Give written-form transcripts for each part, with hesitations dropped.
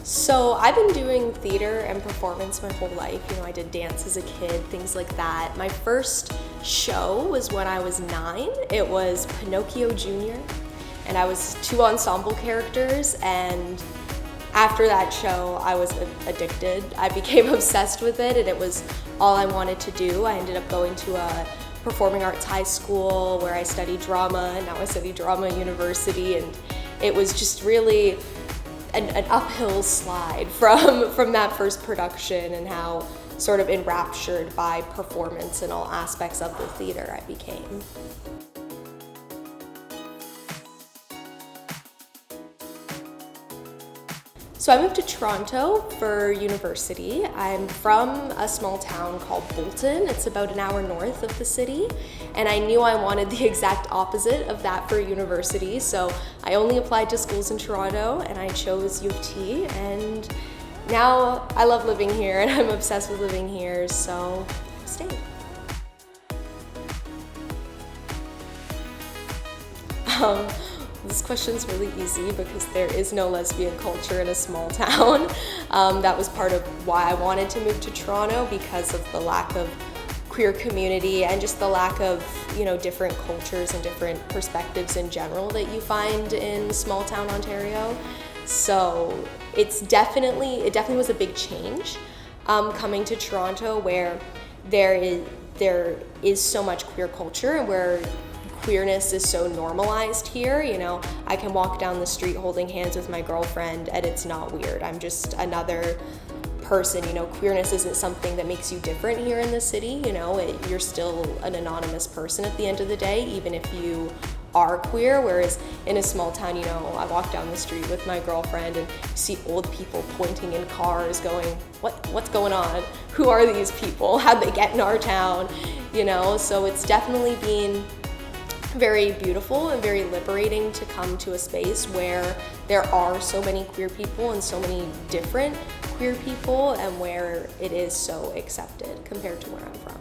So I've been doing theater and performance my whole life. I did dance as a kid, things like that. My first show was when I was 9. It was Pinocchio Jr. and I was 2 ensemble characters, and after that show I was addicted. I became obsessed with it and it was all I wanted to do. I ended up going to a performing arts high school where I studied drama, and now I study drama at university, and it was just really an uphill slide from that first production, and how sort of enraptured by performance and all aspects of the theater I became. So I moved to Toronto for university. I'm from a small town called Bolton. It's about an hour north of the city, and I knew I wanted the exact opposite of that for university, so I only applied to schools in Toronto and I chose U of T, and now I love living here and I'm obsessed with living here, so I stayed. This question's really easy because there is no lesbian culture in a small town. That was part of why I wanted to move to Toronto, because of the lack of queer community and just the lack of, different cultures and different perspectives in general that you find in small town Ontario. So it definitely was a big change coming to Toronto, where there is so much queer culture and where queerness is so normalized here. I can walk down the street holding hands with my girlfriend and it's not weird. I'm just another person. Queerness isn't something that makes you different here in the city. You're still an anonymous person at the end of the day, even if you are queer. Whereas in a small town, I walk down the street with my girlfriend and you see old people pointing in cars going, what's going on? Who are these people? How'd they get in our town? So it's definitely been very beautiful and very liberating to come to a space where there are so many queer people and so many different queer people, and where it is so accepted compared to where I'm from.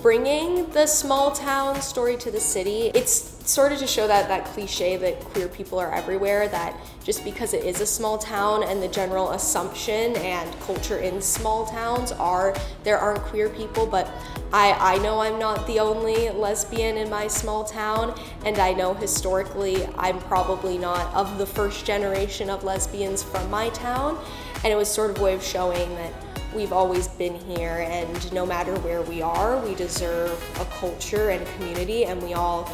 Bringing the small town story to the city, it's sort of to show that cliche that queer people are everywhere, that just because it is a small town, and the general assumption and culture in small towns there aren't queer people, but I know I'm not the only lesbian in my small town, and I know historically I'm probably not of the first generation of lesbians from my town, and it was sort of a way of showing that we've always been here, and no matter where we are, we deserve a culture and community, and we all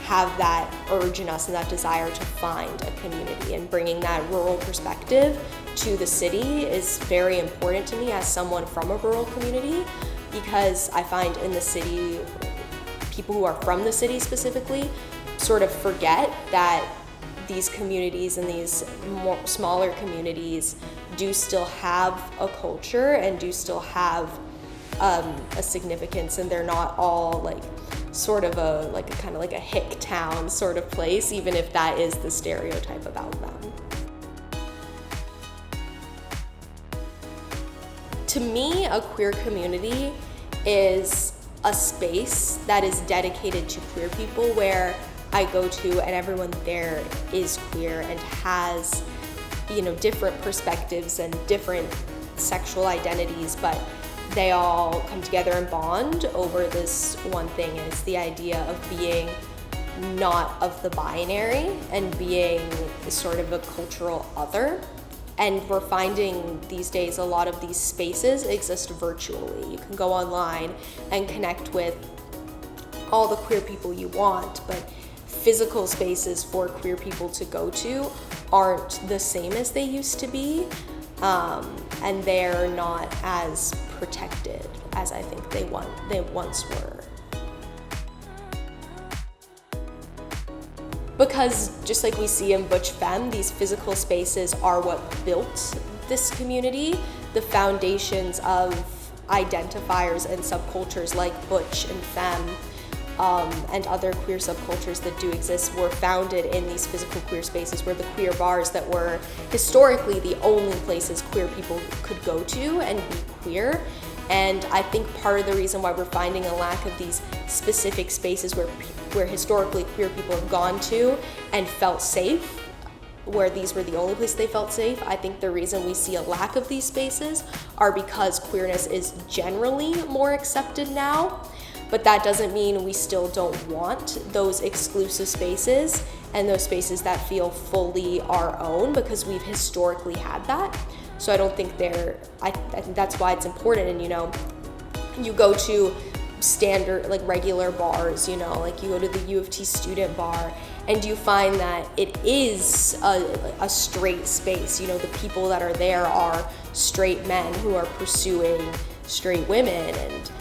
have that urge in us and that desire to find a community. And bringing that rural perspective to the city is very important to me as someone from a rural community, because I find in the city, people who are from the city specifically sort of forget that these communities and these smaller communities do still have a culture and do still have a significance, and they're not all like sort of a kind of like a hick town sort of place, even if that is the stereotype about them. To me, a queer community is a space that is dedicated to queer people, where I go to and everyone there is queer and has, different perspectives and different sexual identities, but they all come together and bond over this one thing, and it's the idea of being not of the binary and being sort of a cultural other. And we're finding these days a lot of these spaces exist virtually. You can go online and connect with all the queer people you want, but physical spaces for queer people to go to aren't the same as they used to be, and they're not as protected as I think they once were. Because just like we see in Butch FEMME, these physical spaces are what built this community. The foundations of identifiers and subcultures like Butch and FEMME and other queer subcultures that do exist were founded in these physical queer spaces, where the queer bars that were historically the only places queer people could go to and be queer. And I think part of the reason why we're finding a lack of these specific spaces where historically queer people have gone to and felt safe, where these were the only place they felt safe. I think the reason we see a lack of these spaces are because queerness is generally more accepted now, but that doesn't mean we still don't want those exclusive spaces and those spaces that feel fully our own, because we've historically had that. So I don't think I think that's why it's important. And you go to standard, like regular bars, like you go to the U of T student bar, and you find that it is a straight space. The people that are there are straight men who are pursuing straight women, and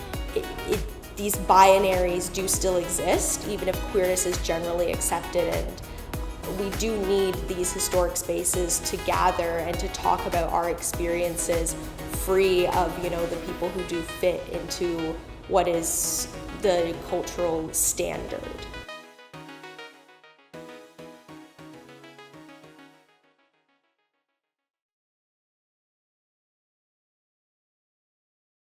these binaries do still exist, even if queerness is generally accepted. And we do need these historic spaces to gather and to talk about our experiences free of, the people who do fit into what is the cultural standard.